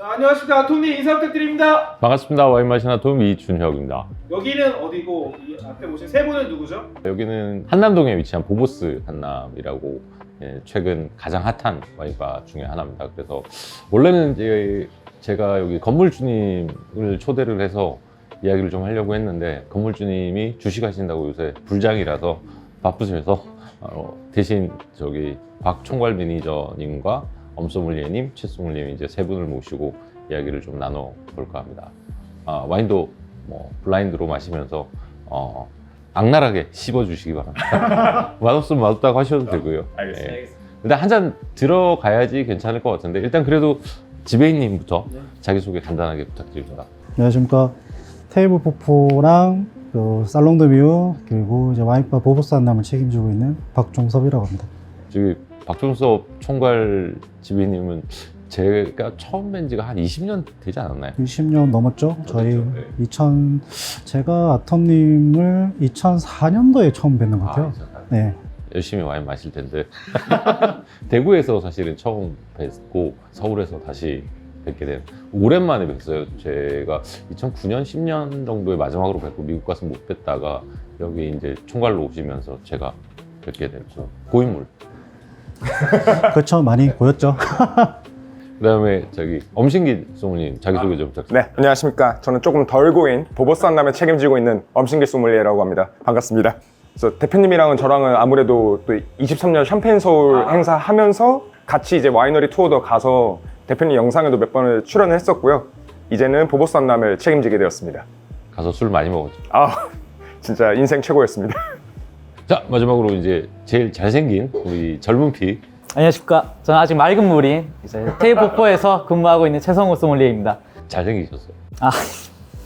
자, 안녕하십니까. 아톰님 인사 부탁드립니다. 반갑습니다. 와인 마시나 톰 이준혁입니다. 여기는 어디고 이 앞에 보신 세 분은 누구죠? 여기는 한남동에 위치한 보보스 한남이라고 최근 가장 핫한 와인바 중에 하나입니다. 그래서 원래는 이제 제가 여기 건물주님을 초대를 해서 이야기를 좀 하려고 했는데 건물주님이 주식하신다고 요새 불장이라서 바쁘셔서 대신 저기 박 총괄 매니저님과 엄소믈리에님, 최소믈리에님 이제 세 분을 모시고 이야기를 좀 나눠볼까 합니다. 와인도 뭐 블라인드로 마시면서 악랄하게 씹어주시기 바랍니다. 맛없으면 맛없다고 하셔도 되고요. 알겠습니다. 예. 근데 한 잔 들어가야지 괜찮을 것 같은데 일단 그래도 지배인님부터 자기소개 간단하게 부탁드립니다. 안녕하십니까. 테이블 포포랑 그 살롱드 뮤 그리고 이제 와인바 보보스 한남을 책임지고 있는 박종섭이라고 합니다. 저기 박종섭 총괄 지배인님은 제가 처음 뵌 지가 한 20년 되지 않았나요? 20년 넘었죠. 저희 네. 제가 아톰님을 2004년도에 처음 뵙는 것 같아요. 네. 열심히 와인 마실 텐데 대구에서 사실은 처음 뵙고 서울에서 다시 뵙게 된 오랜만에 뵀어요. 제가 2009년, 10년 정도에 마지막으로 뵙고 미국 가서 못 뵀다가 여기 이제 총괄로 오시면서 제가 뵙게 됐고 고인물. 그렇죠. 많이 보였죠. 그다음에 저기 엄신기 소무님 자기소개 좀 부탁드립니다. 네, 안녕하십니까. 저는 조금 덜 고인 보보스 한남을 책임지고 있는 엄신기 소믈리에라고 합니다. 반갑습니다. 그래서 대표님이랑은 저랑은 아무래도 또 23년 샴페인 서울 행사하면서 같이 이제 와이너리 투어도 가서 대표님 영상에도 몇 번을 출연을 했었고요. 이제는 보보스 한남을 책임지게 되었습니다. 가서 술 많이 먹었죠. 진짜 인생 최고였습니다. 자, 마지막으로 이제 제일 잘생긴 우리 젊은 피 안녕하십니까. 저는 아직 맑은 물인 이제 테이포포에서 근무하고 있는 최성우 소믈리에입니다. 잘생기셨어요.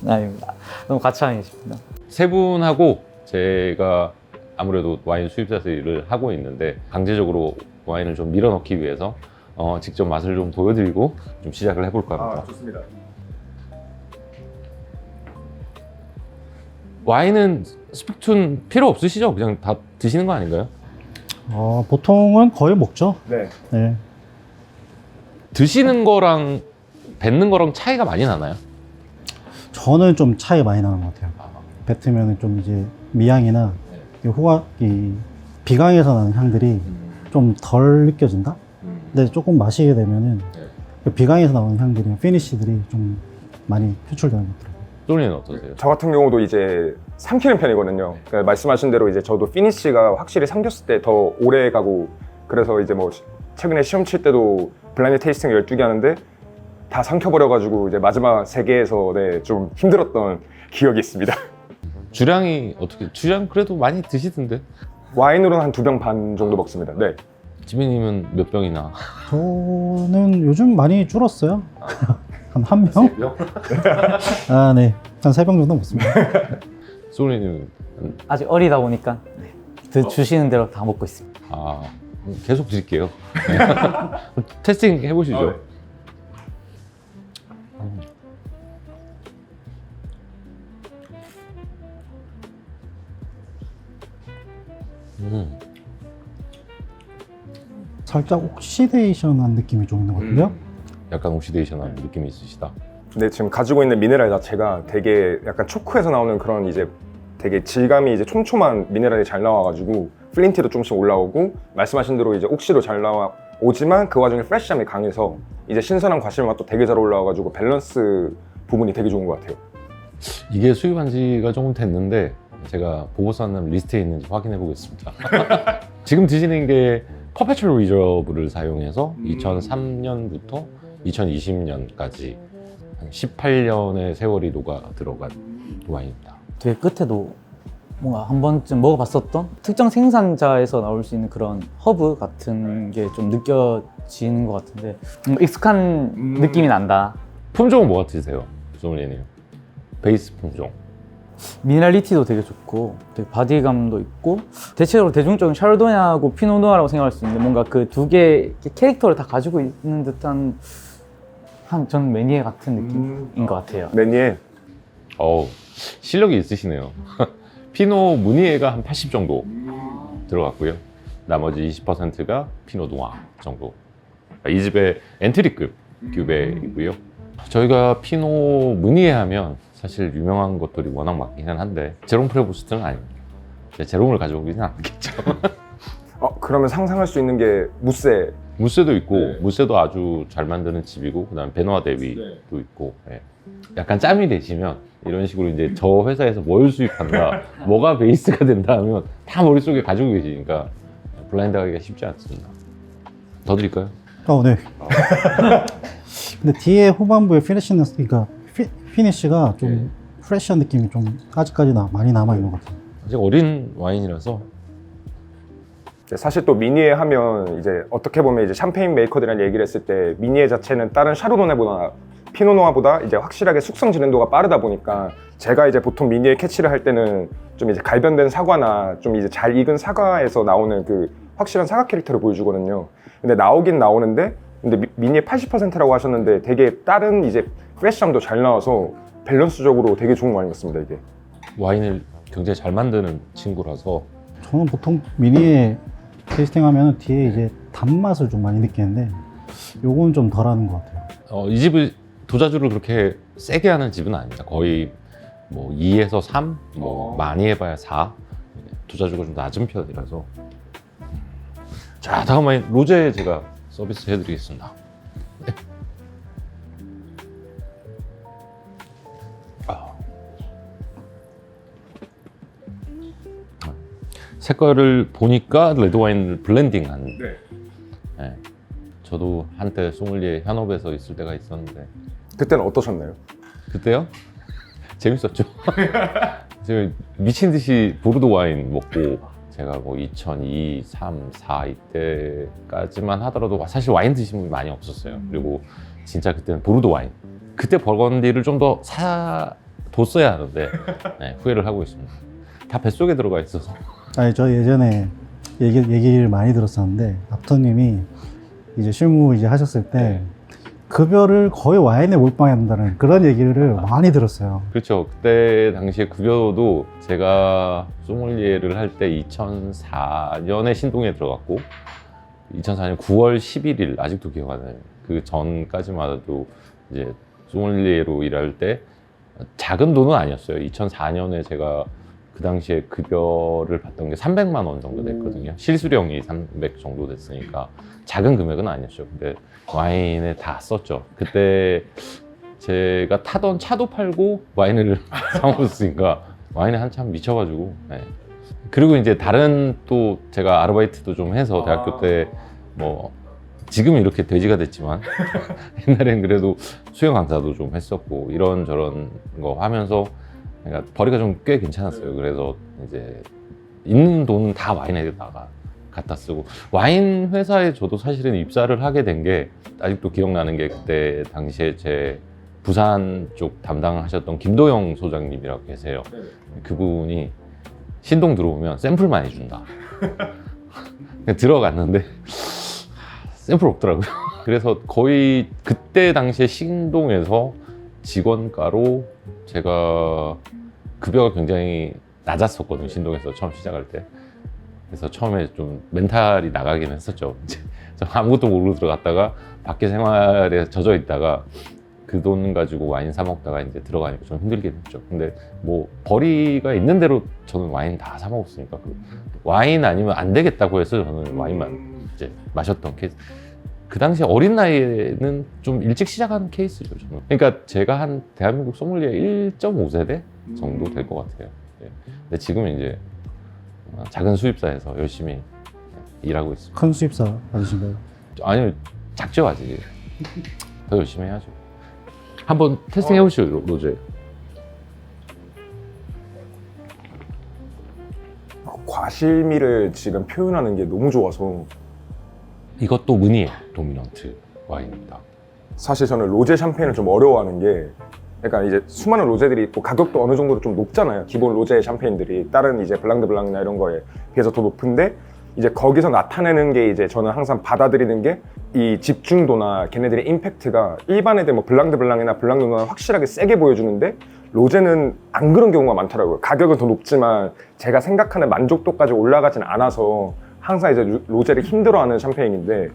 아닙니다. 너무 가차하십니다. 세 분하고 제가 아무래도 와인 수입사에서 일을 하고 있는데 강제적으로 와인을 좀 밀어넣기 위해서 직접 맛을 좀 보여드리고 좀 시작을 해볼까 합니다. 좋습니다. 와인은 스픽툰 필요 없으시죠? 그냥 다 드시는 거 아닌가요? 보통은 거의 먹죠. 네. 네. 드시는 거랑 뱉는 거랑 차이가 많이 나나요? 저는 좀 차이 많이 나는 것 같아요. 뱉으면 좀 이제 미향이나 이 비강에서 나는 향들이 좀 덜 느껴진다? 근데 조금 마시게 되면은 그 비강에서 나오는 향들이, 피니쉬들이 좀 많이 표출되는 것 같아요. 소리는 어떠세요? 저 같은 경우도 이제 삼키는 편이거든요. 그러니까 말씀하신 대로 이제 저도 피니쉬가 확실히 삼켰을 때 더 오래 가고 그래서 이제 뭐 최근에 시험 칠 때도 블라인드 테이스팅 12개 하는데 다 삼켜버려가지고 이제 마지막 3개에서 좀 힘들었던 기억이 있습니다. 주량이 어떻게? 주량 그래도 많이 드시던데? 와인으로는 한 2병 반 정도 먹습니다. 네. 지민님은 몇 병이나? 저는 요즘 많이 줄었어요. 한 병? 네. 한 3병 정도 먹습니다. 소리님은 아직 어리다 보니까 주시는 대로 다 먹고 있습니다. 계속 드릴게요. 테스팅 해보시죠. 살짝 옥시데이션한 느낌이 좀 있는 것 같은데요? 약간 옥시데이션한 느낌이 있으시다. 근데 지금 가지고 있는 미네랄 자체가 되게 약간 초크에서 나오는 그런 이제 되게 질감이 이제 촘촘한 미네랄이 잘 나와가지고 플린티도 조금씩 올라오고 말씀하신 대로 이제 옥시도 잘 나오지만 그 와중에 프레쉬함이 강해서 이제 신선한 과실 맛도 되게 잘 올라와가지고 밸런스 부분이 되게 좋은 것 같아요. 이게 수입한 지가 조금 됐는데 제가 보보스 한남 리스트에 있는지 확인해 보겠습니다. 지금 드시는 게 퍼페추얼 리저브를 사용해서 2003년부터 2020년까지 한 18년의 세월이 녹아 들어간 와인입니다. 되게 끝에도 뭔가 한 번쯤 먹어봤었던 특정 생산자에서 나올 수 있는 그런 허브 같은 게 좀 느껴지는 것 같은데 익숙한 느낌이 난다. 품종은 뭐 같으세요? 소믈리에님? 베이스 품종. 미네랄리티도 되게 좋고 되게 바디감도 있고 대체적으로 대중적인 샤르도네하고 피노누아라고 생각할 수 있는데 뭔가 그 두 개의 캐릭터를 다 가지고 있는 듯한 전 매니에 같은 느낌인 것 같아요. 메니에 실력이 있으시네요. 피노 무니에가 한 80 정도 들어갔고요. 나머지 20%가 피노 누아 정도. 이 집의 엔트리급 규베이고요. 저희가 피노 무니에 하면 사실 유명한 것들이 워낙 많기는 한데 제롬 프레보스트는 아닙니다. 제롬을 가져오기는 않겠죠. 그러면 상상할 수 있는 게 무쇠. 무쇠도 있고 네. 무쇠도 아주 잘 만드는 집이고 그다음에 베노아 데위도 있고 예. 약간 짬이 되시면 이런 식으로 이제 저 회사에서 뭘 수입한다 뭐가 베이스가 된다 하면 다 머릿속에 가지고 계시니까 블라인드 하기가 쉽지 않습니다. 더 드릴까요? 네. 근데 뒤에 후반부에 피니시는, 그러니까 피니시가 좀 네. 프레시한 느낌이 좀 아직까지 많이 남아있는 것 같아요. 아직 어린 와인이라서 사실 또 미니에 하면 이제 어떻게 보면 이제 샴페인 메이커들이랑 얘기를 했을 때 미니에 자체는 다른 샤르도네보다 피노누아보다 이제 확실하게 숙성 진행도가 빠르다 보니까 제가 이제 보통 미니에 캐치를 할 때는 좀 이제 갈변된 사과나 좀 이제 잘 익은 사과에서 나오는 그 확실한 사과 캐릭터를 보여주거든요. 근데 나오긴 나오는데 근데 미니의 80%라고 하셨는데 되게 다른 이제 프레시함도 잘 나와서 밸런스적으로 되게 좋은 와인 같습니다 이게. 와인을 굉장히 잘 만드는 친구라서 저는 보통 미니에 테이스팅하면 뒤에 이제 단맛을 좀 많이 느끼는데 요건 좀 덜하는 것 같아요. 이 집은 도자주를 그렇게 세게 하는 집은 아닙니다. 거의 뭐 2에서 3, 뭐 많이 해봐야 4. 도자주가 좀 낮은 편이라서. 자, 다음 와인 로제 제가 서비스 해드리겠습니다. 네. 색깔을 보니까 레드 와인을 블렌딩한. 네. 저도 한때 소믈리에 현업에서 있을 때가 있었는데 그때는 어떠셨나요? 그때요? 재밌었죠. 제가 미친 듯이 보르도 와인 먹고 제가 뭐 2002, 3, 4 이때까지만 하더라도 사실 와인 드신 분이 많이 없었어요. 그리고 진짜 그때는 보르도 와인. 그때 버건디를 좀 더 사뒀어야 하는데 네, 후회를 하고 있습니다. 다 뱃속에 들어가 있어서. 아니, 저 예전에 얘기를 많이 들었었는데 앞터님이 이제 실무 이제 하셨을 때 네. 급여를 거의 와인에 몰빵한다는 그런 얘기를 많이 들었어요. 그렇죠. 그때 당시에 급여도 제가 소믈리에를 할 때 2004년에 신동에 들어갔고 2004년 9월 11일 아직도 기억나요. 그 전까지만 해도 이제 소믈리에로 일할 때 작은 돈은 아니었어요. 2004년에 제가 그 당시에 급여를 받던 게 300만 원 정도 됐거든요. 실수령이 300 정도 됐으니까 작은 금액은 아니었죠. 근데 와인에 다 썼죠. 그때 제가 타던 차도 팔고 와인을 사 먹었으니까 와인에 한참 미쳐가지고. 네. 그리고 이제 다른 또 제가 아르바이트도 좀 해서 대학교 때 뭐 지금은 이렇게 돼지가 됐지만 옛날엔 그래도 수영 강사도 좀 했었고 이런저런 거 하면서 그러니까 벌이가 좀 꽤 괜찮았어요. 그래서 이제 있는 돈은 다 와인에다가 갖다 쓰고 와인 회사에 저도 사실은 입사를 하게 된 게 아직도 기억나는 게 그때 당시에 제 부산 쪽 담당하셨던 김도영 소장님이라고 계세요. 그분이 신동 들어오면 샘플 많이 준다. 들어갔는데 샘플 없더라고요. 그래서 거의 그때 당시에 신동에서 직원가로 제가 급여가 굉장히 낮았었거든요. 신동에서 처음 시작할 때. 그래서 처음에 좀 멘탈이 나가긴 했었죠. 저 아무것도 모르고 들어갔다가 밖에 생활에 젖어 있다가 그 돈 가지고 와인 사 먹다가 이제 들어가니까 좀 힘들긴 했죠. 근데 뭐 벌이가 있는 대로 저는 와인 다 사 먹었으니까 와인 아니면 안 되겠다고 해서 저는 와인만 이제 마셨던 케이스. 그 당시 어린 나이에는 좀 일찍 시작한 케이스죠. 저는. 그러니까 제가 한 대한민국 소믈리에 1.5세대 정도 될 것 같아요. 예. 근데 지금은 이제 작은 수입사에서 열심히 일하고 있습니다. 큰 수입사 받으신가요? 아니요, 작죠 아직. 더 열심히 해야죠. 한번 테스팅 해보시죠, 로제. 과실미를 지금 표현하는 게 너무 좋아서 이것도 무니에 도미넌트 와인입니다. 사실 저는 로제 샴페인을 좀 어려워하는 게 그러니까 이제 수많은 로제들이 있고 가격도 어느 정도로 좀 높잖아요. 기본 로제 샴페인들이 다른 이제 블랑드 블랑이나 이런 거에 비해서 더 높은데 이제 거기서 나타내는 게 이제 저는 항상 받아들이는 게 이 집중도나 걔네들의 임팩트가 일반 애들 뭐 블랑드 블랑이나 블랑드 누나 확실하게 세게 보여주는데 로제는 안 그런 경우가 많더라고요. 가격은 더 높지만 제가 생각하는 만족도까지 올라가진 않아서 항상 이제 로제를 힘들어하는 샴페인인데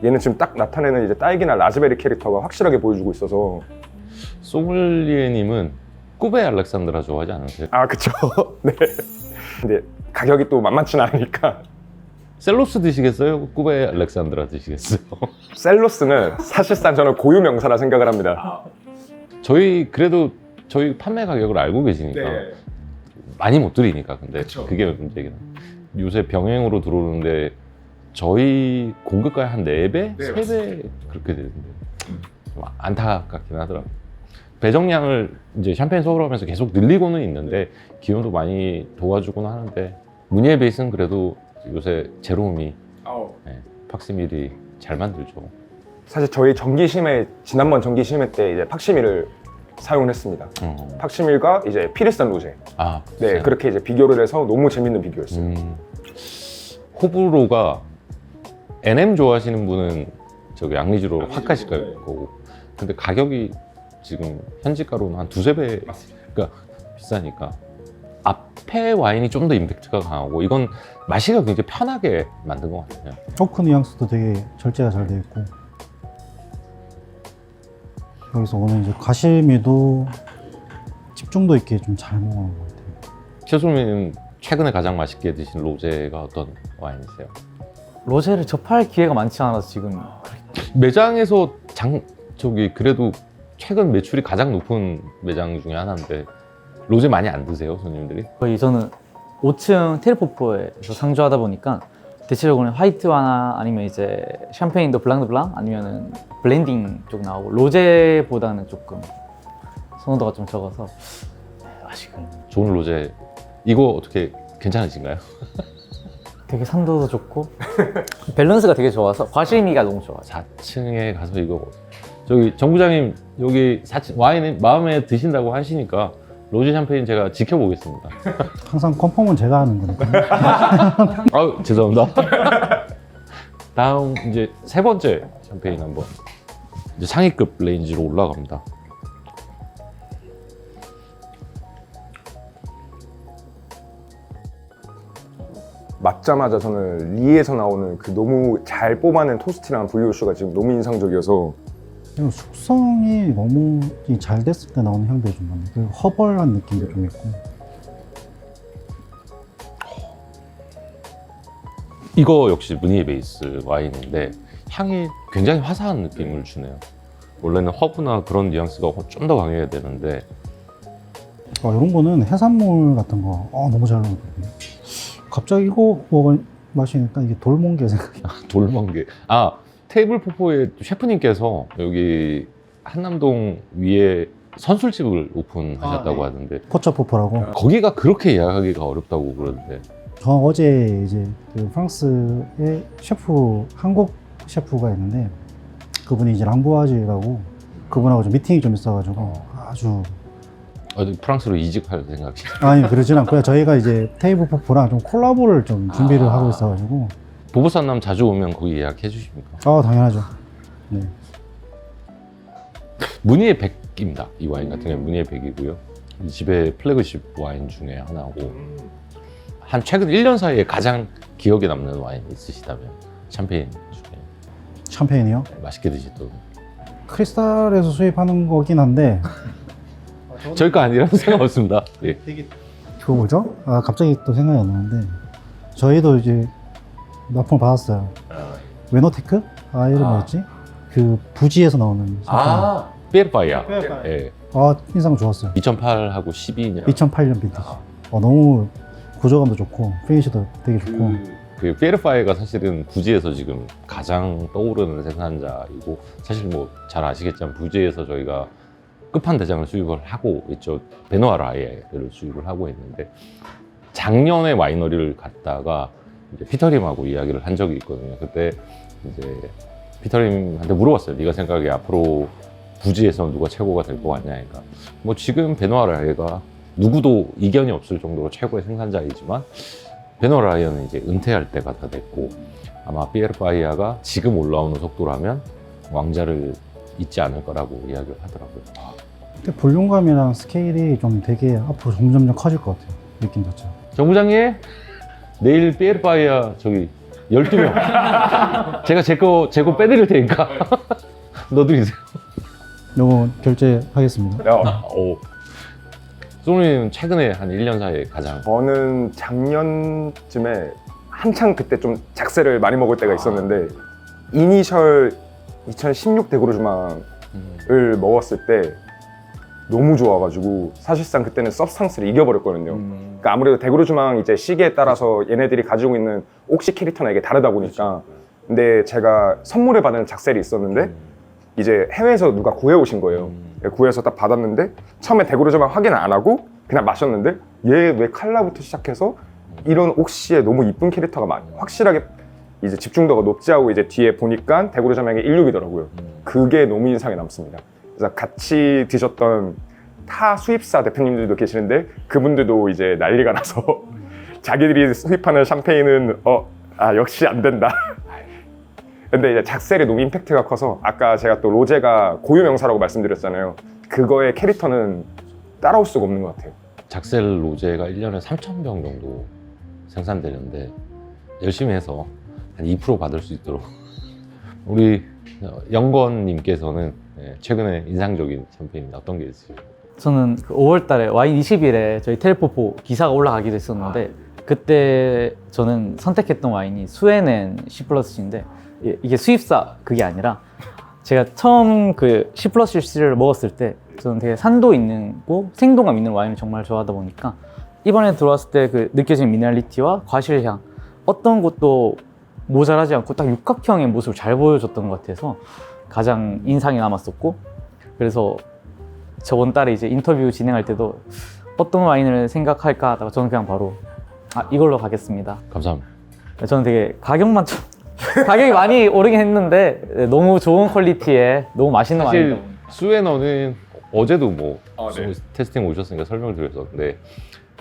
얘는 지금 딱 나타내는 이제 딸기나 라즈베리 캐릭터가 확실하게 보여주고 있어서 소믈리에님은 꾸베 알렉산드라 좋아하지 않으세요? 아 그쵸. 네. 근데 가격이 또 만만치는 않으니까 셀로스 드시겠어요? 꾸베 알렉산드라 드시겠어요? 셀로스는 사실상 저는 고유 명사라 생각을 합니다. 그래도 저희 판매 가격을 알고 계시니까 많이 못 드리니까. 근데 그쵸. 그게 문제긴 해요. 요새 병행으로 들어오는데 저희 공급가의 한 4배? 네, 3배 그렇게 되는데 좀 안타깝긴 하더라고요. 배정량을 이제 샴페인 소울하면서 계속 늘리고는 있는데 기온도 많이 도와주곤 하는데 무니에 베이스는 그래도 요새 제롬이 팍시밀이 잘 만들죠. 사실 저희 지난번 전기심해 때 이제 팍시밀을 사용을 했습니다. 팍시밀과 이제 피르산 로제. 아, 네, 그렇게 이제 비교를 해서 너무 재밌는 비교였어요. 호불호가 NM 좋아하시는 분은 저기 양리지로 확 가실 거고, 근데 가격이 지금 현지가로는 한 2~3배 그러니까 비싸니까 앞에 와인이 좀 더 임팩트가 강하고 이건 마시기가 굉장히 편하게 만든 것 같아요. 토크 뉘앙스도 되게 절제가 잘 되어 있고, 여기서 오는 이제 가시미도 집중도 있게 좀 잘 먹는 것 같아요. 최소민은 최근에 가장 맛있게 드신 로제가 어떤 와인이세요? 로제를 접할 기회가 많지 않아서 지금 매장에서 그래도 최근 매출이 가장 높은 매장 중에 하나인데 로제 많이 안 드세요, 손님들이? 거의 저는 5층 테르포포에서 상주하다 보니까 대체적으로 화이트 와나 아니면 이제 샴페인도 블랑 드 블랑 아니면은 블렌딩 쪽 나오고 로제보다는 조금 선호도가 좀 적어서 맛있거든요. 좋은 로제 이거 어떻게 괜찮으신가요? 되게 산도도 좋고 밸런스가 되게 좋아서 과실미가 너무 좋아요. 4층에 가서 이거 저기 정 부장님 여기 4층 와인 마음에 드신다고 하시니까 로제 샴페인 제가 지켜보겠습니다. 항상 컨펌은 제가 하는 거니까요. 아유 죄송합니다. 다음 이제 3번째 샴페인 한번 이제 상위급 레인지로 올라갑니다. 맞자마자 저는 리에서 나오는 그 너무 잘 뽑아낸 토스트랑 브리오슈가 지금 너무 인상적이어서 그리고 숙성이 너무 잘 됐을 때 나오는 향들이 좀 많아요. 그리고 허벌한 느낌도 좀 있고. 이거 역시 무니에 베이스 와인인데 향이 굉장히 화사한 느낌을 주네요. 원래는 허브나 그런 뉘앙스가 좀 더 강해야 되는데 이런 거는 해산물 같은 거 너무 잘 나오거든요. 갑자기 이거 마시니까 이게 돌멍게 생각이 돌멍게. 테이블 포포에 셰프님께서 여기 한남동 위에 선술집을 오픈하셨다고 하는데 포차포포라고. 거기가 그렇게 예약하기가 어렵다고 그러는데 저 어제 이제 그 프랑스의 한국 셰프가 있는데 그분이 이제 랑부아지라고 그분하고 좀 미팅이 좀 있어가지고 아주 프랑스로 이직할 생각이. 아니 그러진 않고요. 저희가 이제 테이블 포포랑 좀 콜라보를 좀 준비를 하고 있어가지고. 보보산남 자주 오면 거기 예약해 주십니까? 당연하죠. 네. 무니에 100입니다. 이 와인 같은 경우는 무니에 100이고요. 이 집의 플래그십 와인 중에 하나고 한 최근 1년 사이에 가장 기억에 남는 와인 있으시다면 샴페인 중에 샴페인이요? 맛있게 드시던. 크리스탈에서 수입하는 거긴 한데 저희 거 아니라는 생각 없습니다. 예. 그거 뭐죠? 갑자기 또 생각이 안 나는데 저희도 이제 납품을 받았어요. 웨노테크? 이름 뭐였지? 그 부지에서 나오는 피에르파이아. 예. 인상 좋았어요. 2008하고 12년. 2008년 빈티지. 너무 구조감도 좋고 피니시도 되게 좋고. 그 피에르파이가 사실은 부지에서 지금 가장 떠오르는 생산자이고 사실 뭐 잘 아시겠지만 부지에서 저희가 끝판 대장을 수입을 하고 있죠. 베노아 라이에를 수입을 하고 있는데 작년에 와이너리를 갔다가 이제 피터림하고 이야기를 한 적이 있거든요. 그때 이제 피터림한테 물어봤어요. 네가 생각에 앞으로 부지에서 누가 최고가 될 것 같냐니까 뭐 지금 베노아 라이가 누구도 이견이 없을 정도로 최고의 생산자이지만 베노아 라이어는 이제 은퇴할 때가 다 됐고 아마 피에르파이아가 지금 올라오는 속도라면 왕자를 잇지 않을 거라고 이야기를 하더라고요. 근데 볼륨감이랑 스케일이 좀 되게 앞으로 점점점 커질 것 같아요. 느낌 자체가. 정 부장님 내일 피에르파이아 저기 12명 제가 제 거 빼드릴 테니까 넣어드리세요. 요거 결제하겠습니다. 오. 소님은 최근에 한 1년 사이에 가장 저는 작년쯤에 한창 그때 좀 작세를 많이 먹을 때가 있었는데 이니셜 2016 데그로즈망을 먹었을 때 너무 좋아가지고 사실상 그때는 서브스탕스를 이겨버렸거든요. 그러니까 아무래도 데그로즈망 이제 시기에 따라서 얘네들이 가지고 있는 옥시 캐릭터나 이게 다르다 보니까 근데 제가 선물을 받은 작셀이 있었는데 이제 해외에서 누가 구해오신 거예요. 구해서 딱 받았는데 처음에 데그로즈망 확인을 안 하고 그냥 마셨는데 얘 왜 칼라부터 시작해서 이런 옥시에 너무 이쁜 캐릭터가 확실하게 이제 집중도가 높지 하고 이제 뒤에 보니까 데그로즈망이 16이더라고요. 그게 너무 인상에 남습니다. 그래서 같이 드셨던 타 수입사 대표님들도 계시는데 그분들도 이제 난리가 나서 자기들이 수입하는 샴페인은 역시 안 된다. 근데 이제 작셀이 너무 임팩트가 커서 아까 제가 또 로제가 고유 명사라고 말씀드렸잖아요. 그거의 캐릭터는 따라올 수가 없는 것 같아요. 작셀 로제가 1년에 3,000병 정도 생산되는데 열심히 해서 한 2% 받을 수 있도록 우리 영건님께서는 최근에 인상적인 샴페인 어떤 게 있으세요? 저는 그 5월 달에 와인 20일에 저희 텔포포 기사가 올라가기도 했었는데 그때 저는 선택했던 와인이 수에넨 C+C인데 이게 수입사 그게 아니라 제가 처음 그 C+C를 먹었을 때 저는 되게 산도 있는 고 생동감 있는 와인을 정말 좋아하다 보니까 이번에 들어왔을 때 그 느껴지는 미네랄리티와 과실향 어떤 것도 모자라지 않고 딱 육각형의 모습을 잘 보여줬던 것 같아서 가장 인상이 남았었고 그래서 저번 달에 이제 인터뷰 진행할 때도 어떤 와인을 생각할까 하다가 저는 그냥 바로 이걸로 가겠습니다. 감사합니다. 저는 되게 가격만 좀 가격이 많이 오르긴 했는데 너무 좋은 퀄리티에 너무 맛있는 사실 와인이다. 수에너는 어제도 뭐 네. 테스팅 오셨으니까 설명을 드렸었는데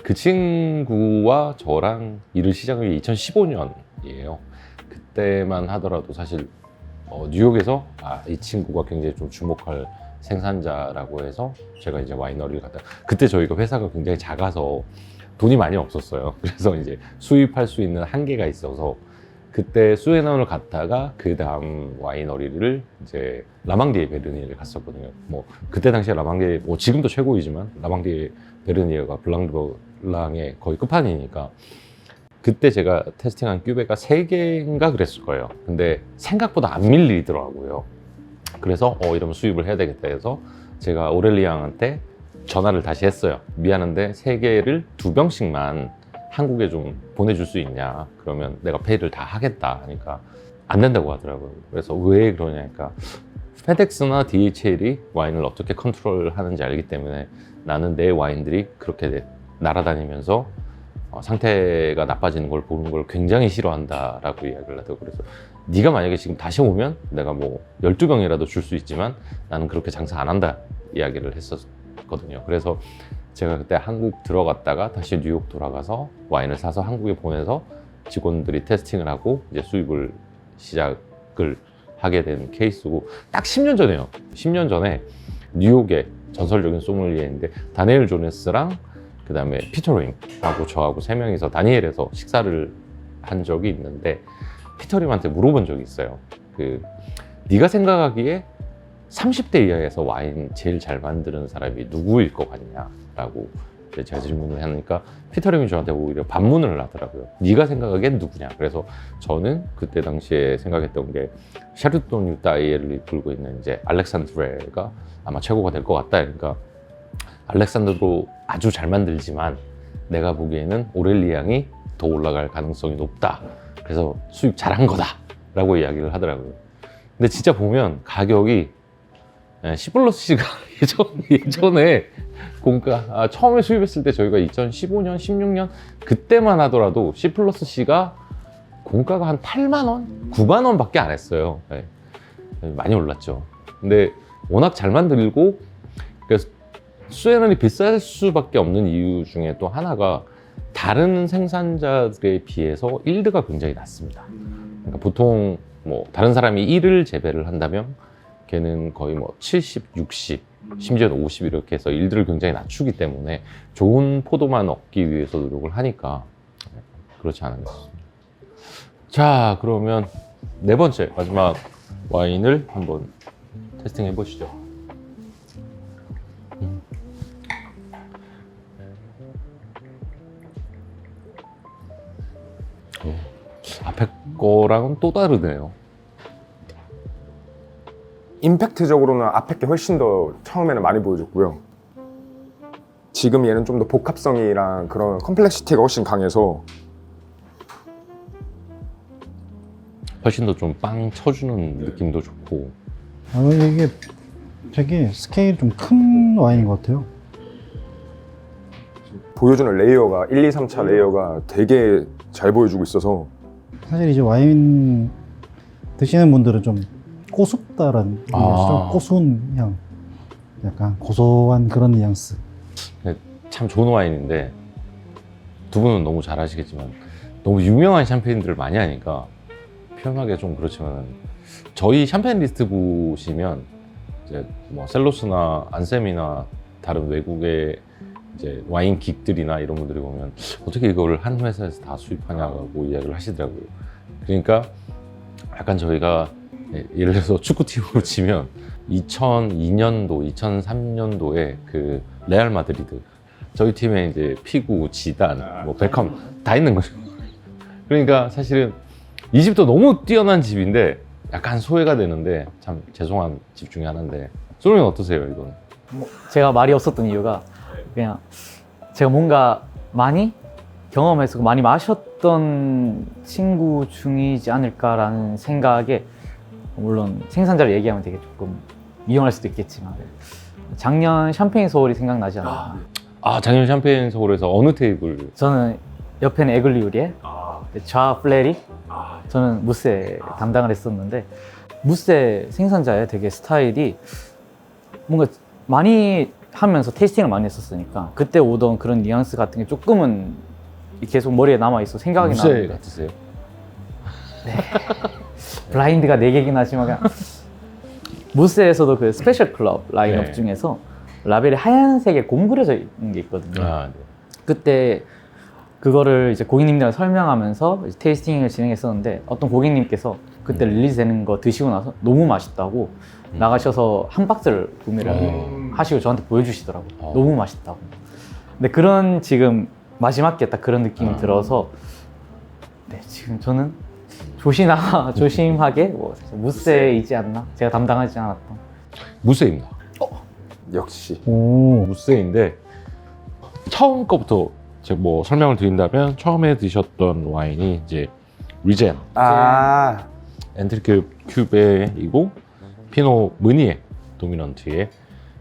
그 친구와 저랑 일을 시작한 게 2015년이에요. 그때만 하더라도 사실 뉴욕에서 이 친구가 굉장히 좀 주목할 생산자라고 해서 제가 이제 와이너리를 갔다 그때 저희가 회사가 굉장히 작아서 돈이 많이 없었어요. 그래서 이제 수입할 수 있는 한계가 있어서 그때 수에너를 갔다가 그 다음 와이너리를 이제 라망디에 베르니에를 갔었거든요. 뭐 그때 당시에 라망디에 뭐 지금도 최고이지만 라망디에 베르니에가 블랑의 거의 끝판이니까 그때 제가 테스팅한 큐베가 3개인가 그랬을 거예요. 근데 생각보다 안 밀리더라고요. 그래서 이러면 수입을 해야 되겠다 해서 제가 오렐리앙한테 전화를 다시 했어요. 미안한데 3개를 2병씩만 한국에 좀 보내줄 수 있냐. 그러면 내가 페이를 다 하겠다 하니까 안 된다고 하더라고요. 그래서 왜 그러냐니까 페덱스나 DHL이 와인을 어떻게 컨트롤하는지 알기 때문에 나는 내 와인들이 그렇게 날아다니면서 상태가 나빠지는 걸 보는 걸 굉장히 싫어한다라고 이야기를 하더라고요. 그래서 네가 만약에 지금 다시 오면 내가 뭐 12병이라도 줄 수 있지만 나는 그렇게 장사 안 한다 이야기를 했었거든요. 그래서 제가 그때 한국 들어갔다가 다시 뉴욕 돌아가서 와인을 사서 한국에 보내서 직원들이 테스팅을 하고 이제 수입을 시작을 하게 된 케이스고 딱 10년 전에요. 10년 전에 뉴욕에 전설적인 소믈리에인데 다니엘 조네스랑 그 다음에 피터링하고 저하고 3명이서 다니엘에서 식사를 한 적이 있는데 피터림한테 물어본 적이 있어요. 네가 생각하기에 30대 이하에서 와인 제일 잘 만드는 사람이 누구일 것 같냐라고 제가 질문을 하니까 피터림이 저한테 오히려 반문을 하더라고요. 네가 생각하기엔 누구냐. 그래서 저는 그때 당시에 생각했던 게 샤르도 뉴 다이엘을 불고 있는 이제 알렉산드레가 아마 최고가 될 것 같다. 그러니까 알렉산드로 아주 잘 만들지만 내가 보기에는 오렐리앙이 더 올라갈 가능성이 높다. 그래서 수입 잘한 거다 라고 이야기를 하더라고요. 근데 진짜 보면 가격이 C+C가 예전에 공가 처음에 수입했을 때 저희가 2015년, 16년 그때만 하더라도 C+C가 공가가 한 8만 원, 9만 원밖에 안 했어요. 네. 많이 올랐죠. 근데 워낙 잘 만들고 그래서 수에넌이 비쌀 수밖에 없는 이유 중에 또 하나가 다른 생산자들에 비해서 일드가 굉장히 낮습니다. 그러니까 보통 뭐 다른 사람이 1을 재배를 한다면 걔는 거의 뭐 70, 60, 심지어는 50 이렇게 해서 일들을 굉장히 낮추기 때문에 좋은 포도만 얻기 위해서 노력을 하니까 그렇지 않은 것 같습니다. 자, 그러면 4번째 마지막 와인을 한번 테스팅 해보시죠. 거랑은 또 다르네요. 임팩트적으로는 앞에 게 훨씬 더 처음에는 많이 보여줬고요. 지금 얘는 좀 더 복합성이랑 그런 컴플렉시티가 훨씬 강해서 훨씬 더 좀 빵 쳐주는 느낌도 좋고. 이게 되게 스케일이 좀 큰 와인인 것 같아요. 보여주는 레이어가 1, 2, 3차 레이어가 되게 잘 보여주고 있어서 사실 이제 와인 드시는 분들은 좀 고습다라는 아. 고소한 향, 약간 고소한 그런 뉘앙스. 참 좋은 와인인데 두 분은 너무 잘 아시겠지만 너무 유명한 샴페인들을 많이 하니까 표현하기가 좀 그렇지만 저희 샴페인 리스트 보시면 이제 뭐 셀로스나 안셈이나 다른 외국의 이제 와인 긱들이나 이런 분들이 보면 어떻게 이걸 한 회사에서 다 수입하냐고 이야기를 하시더라고요. 그러니까 약간 저희가 예를 들어서 축구팀으로 치면 2002년도, 2003년도에 그 레알 마드리드 저희 팀에 이제 피구, 지단, 뭐 베컴 다 있는 거죠. 그러니까 사실은 이 집도 너무 뛰어난 집인데 약간 소외가 되는데 참 죄송한 집 중에 하나인데 솔로는 어떠세요 이건? 제가 말이 없었던 이유가 그냥 제가 뭔가 많이 경험해서 많이 마셨던 친구 중이지 않을까라는 생각에, 물론 생산자를 얘기하면 되게 조금 위험할 수도 있겠지만 작년 샴페인 소울이 생각나지 않아요. 작년 샴페인 서울에서 어느 테이블? 저는 옆에는 에글리우리에, 좌 플레리, 저는 무세 담당을 했었는데, 무세 생산자의 되게 스타일이 뭔가 많이 하면서 테이스팅을 많이 했었으니까 그때 오던 그런 뉘앙스 같은 게 조금은 계속 머리에 남아있어 생각이 무쇠 나는데, 같으세요? 블라인드가 4개긴 하지만 그냥 무스에서도 그 스페셜 클럽 라인업 네. 중에서 라벨이 하얀색에 곰 그려져 있는 게 있거든요. 네. 그때 그거를 이제 고객님들한테 설명하면서 이제 테이스팅을 진행했었는데, 어떤 고객님께서 그때 릴리즈되는 거 드시고 나서 너무 맛있다고 나가셔서 한 박스를 구매를 하시고 저한테 보여주시더라고요. 너무 맛있다고. 근데 그런 지금 마지막에 딱 그런 느낌이 들어서 지금 저는 조심하게 뭐 무세이지 않나? 제가 담당하지 않았던. 무쇠입니다. 역시 오, 무쇠인데 처음 거부터 제가 뭐 설명을 드린다면 처음에 드셨던 와인이 이제 리젠 엔트리크 큐베이고 피노 무니에 도미넌트에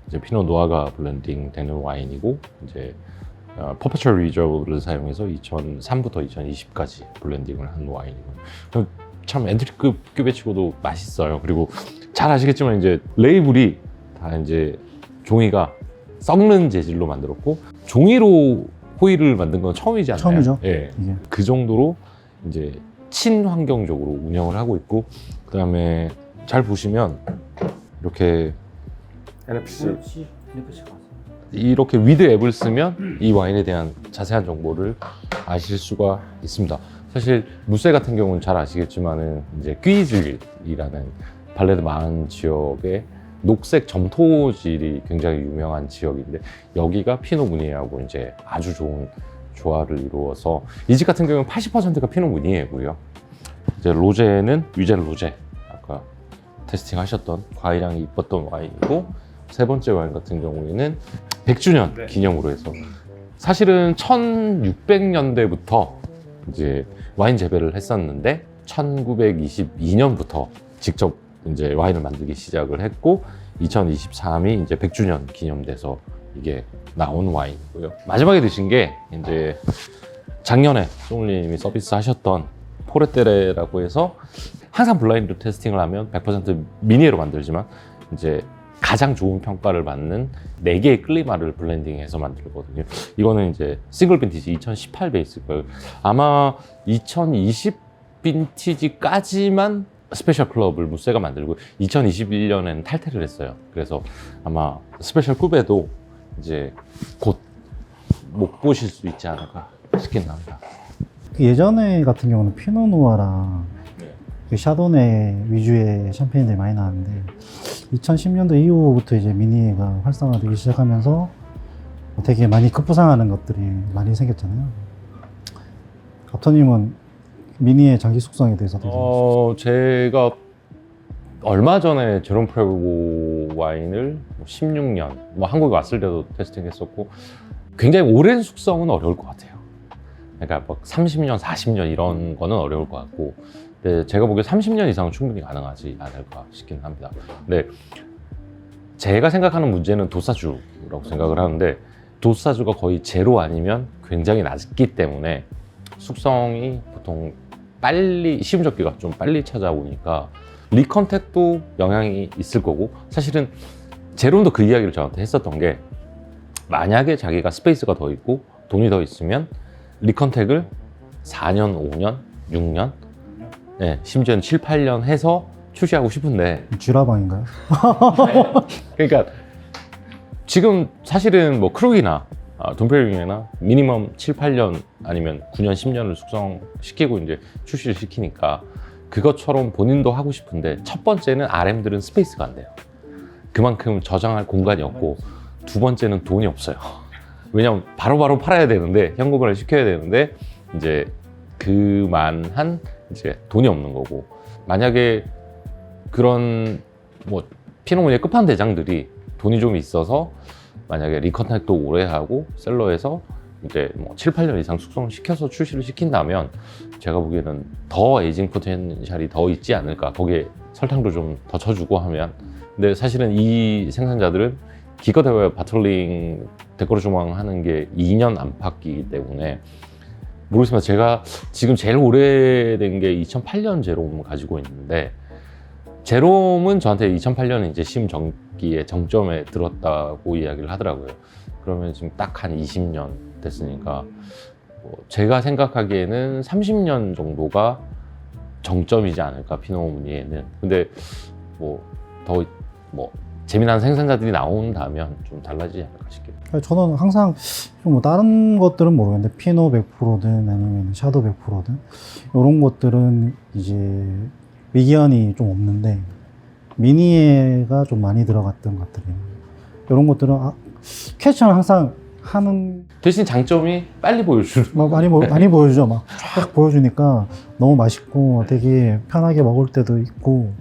이제 피노 노아가 블렌딩 되는 와인이고, 이제 퍼페츄얼 리저브를 사용해서 2003부터 2020까지 블렌딩을 한 와인이고, 참 엔트리급 큐베치고도 맛있어요. 그리고 잘 아시겠지만 이제 레이블이 다 이제 종이가 썩는 재질로 만들었고, 종이로 호일을 만든 건 처음이지 않나요? 처음이죠. 예. 이게. 그 정도로 이제 친환경적으로 운영을 하고 있고, 그다음에 잘 보시면 이렇게 NFC 이렇게 위드 앱을 쓰면 이 와인에 대한 자세한 정보를 아실 수가 있습니다. 사실 무쇠 같은 경우는 잘 아시겠지만은 이제 퀴즐이라는 발레드 마은 지역의 녹색 점토질이 굉장히 유명한 지역인데, 여기가 피노 무니에하고 이제 아주 좋은 조화를 이루어서 이 집 같은 경우는 80%가 피노 무니에고요. 이제 로제는 위젤 로제, 아까 테스팅 하셨던 과일향이 이뻤던 와인이고, 세 번째 와인 같은 경우에는 100주년 기념으로 해서 사실은 1600년대부터 이제 와인 재배를 했었는데 1922년부터 직접 이제 와인을 만들기 시작을 했고, 2023이 이제 100주년 기념돼서 이게 나온 와인이고요. 마지막에 드신 게 이제 작년에 소믈리님이 서비스 하셨던 포레테레라고 해서 항상 블라인드 테스팅을 하면 100% 미니에로 만들지만 이제 가장 좋은 평가를 받는 4개의 클리마를 블렌딩해서 만들거든요. 이거는 이제 싱글 빈티지 2018 베이스고요. 아마 2020 빈티지까지만 스페셜 클럽을 무쇠가 만들고 2021년에는 탈퇴를 했어요. 그래서 아마 스페셜 쿠베도 이제 곧 못 보실 수 있지 않을까 싶긴 합니다. 예전에 같은 경우는 피노누아랑 그 샤도네 위주의 샴페인들이 많이 나왔는데 2010년도 이후부터 이제 미니가 활성화되기 시작하면서 되게 많이 급부상하는 것들이 많이 생겼잖아요. 갑터님은 미니의 장기 숙성에 대해서 되게 제가 얼마 전에 제롬 프레보 와인을 16년, 뭐 한국에 왔을 때도 테스팅했었고 굉장히 오랜 숙성은 어려울 것 같아요. 그러니까 막 30년, 40년 이런 거는 어려울 것 같고, 근데 제가 보기에 30년 이상은 충분히 가능하지 않을까 싶기는 합니다. 근데 제가 생각하는 문제는 도사주라고 생각을 하는데, 도사주가 거의 제로 아니면 굉장히 낮기 때문에 숙성이 보통 빨리, 시음적기가 좀 빨리 찾아오니까 리컨택도 영향이 있을 거고, 사실은 제롬도 그 이야기를 저한테 했었던 게, 만약에 자기가 스페이스가 더 있고 돈이 더 있으면 리컨택을 4년, 5년, 6년, 네, 심지어는 7, 8년 해서 출시하고 싶은데, 쥐라방인가요? 그러니까 지금 사실은 뭐 크루기나 돈페리뇽이나 미니멈 7, 8년 아니면 9년, 10년을 숙성시키고 이제 출시를 시키니까 그것처럼 본인도 하고 싶은데, 첫 번째는 RM들은 스페이스가 안 돼요. 그만큼 저장할 공간이 없고, 두 번째는 돈이 없어요. 왜냐면 바로바로 팔아야 되는데, 현금화를 시켜야 되는데 이제 그만한 이제 돈이 없는 거고, 만약에 그런 뭐 피노문의 끝판대장들이 돈이 좀 있어서 만약에 리컨택도 오래 하고 셀러에서 이제 뭐 7, 8년 이상 숙성시켜서 출시를 시킨다면 제가 보기에는 더 에이징 포텐셜이 더 있지 않을까. 거기에 설탕도 좀 더 쳐주고 하면. 근데 사실은 이 생산자들은 기껏해야 바틀링 데코르 조망 하는 게 2년 안팎이기 때문에 모르겠습니다. 제가 지금 제일 오래된 게 2008년 제롬을 가지고 있는데, 제롬은 저한테 2008년에 이제 시음전기의 정점에 들었다고 이야기를 하더라고요. 그러면 지금 딱 한 20년 됐으니까 제가 생각하기에는 30년 정도가 정점이지 않을까, 피노무니에는. 근데 더 재미난 생산자들이 나온다면 좀 달라지지 않을까 싶긴 해요. 저는 항상 뭐 다른 것들은 모르겠는데 피노 100%든 아니면 샤도 100%든 이런 것들은 이제 미기현이 좀 없는데 미니에가 좀 많이 들어갔던 것들이에요. 이런 것들은 캐치는 항상 하는 대신 장점이 빨리 보여주는. 많이 보여주죠. 막 쫙 보여주니까 너무 맛있고 되게 편하게 먹을 때도 있고,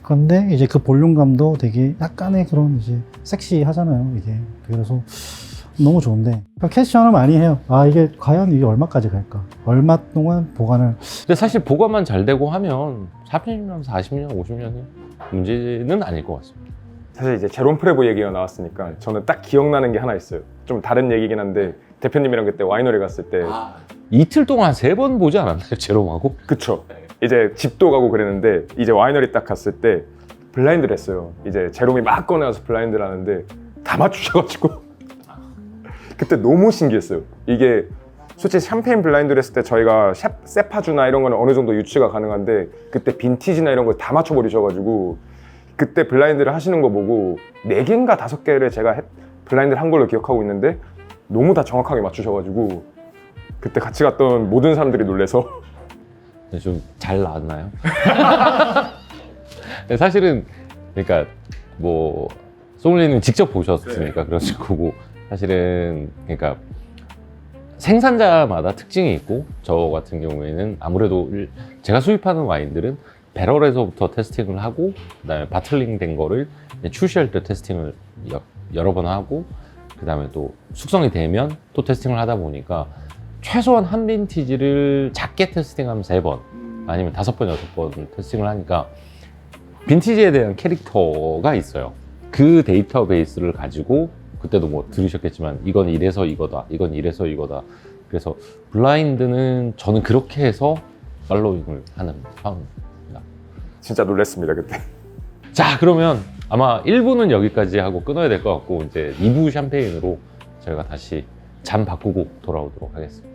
그런데 이제 그 볼륨감도 되게 약간의 그런 이제 섹시하잖아요, 이게. 그래서 너무 좋은데 캐치션을 많이 해요. 이게 과연 이게 얼마까지 갈까? 얼마 동안 보관을. 근데 사실 보관만 잘 되고 하면 30년, 40년, 50년이 문제는 아닐 것 같습니다. 사실 이제 제롬 프레보 얘기가 나왔으니까 저는 딱 기억나는 게 하나 있어요. 좀 다른 얘기긴 한데, 대표님이랑 그때 와이너리 갔을 때 이틀 동안 3번 보지 않았나요, 제롬하고? 그쵸. 이제 집도 가고 그랬는데, 이제 와이너리 딱 갔을 때 블라인드를 했어요. 이제 제롬이 막 꺼내와서 블라인드를 하는데 다 맞추셔가지고 그때 너무 신기했어요. 이게 솔직히 샴페인 블라인드를 했을 때 저희가 세파주나 이런 거는 어느 정도 유추가 가능한데, 그때 빈티지나 이런 걸 다 맞춰버리셔가지고 그때 블라인드를 하시는 거 보고 4개인가 5개를 제가 블라인드를 한 걸로 기억하고 있는데 너무 다 정확하게 맞추셔가지고 그때 같이 갔던 모든 사람들이 놀래서. 좀 잘 나왔나요? 사실은 그러니까 뭐 소믈리에는 직접 보셨으니까 그러실 거고, 사실은 그러니까 생산자마다 특징이 있고, 저 같은 경우에는 아무래도 제가 수입하는 와인들은 배럴에서부터 테스팅을 하고, 그다음에 바틀링 된 거를 출시할 때 테스팅을 여러 번 하고, 그다음에 또 숙성이 되면 또 테스팅을 하다 보니까 최소한 한 빈티지를 작게 테스팅하면 3번 아니면 5번, 6번 테스팅을 하니까 빈티지에 대한 캐릭터가 있어요. 그 데이터베이스를 가지고 그때도 뭐 들으셨겠지만 이건 이래서 이거다, 이건 이래서 이거다. 그래서 블라인드는 저는 그렇게 해서 팔로잉을 하는 상황입니다. 진짜 놀랐습니다, 그때. 자, 그러면 아마 1부는 여기까지 하고 끊어야 될 것 같고, 이제 2부 샴페인으로 저희가 다시 잠 바꾸고 돌아오도록 하겠습니다.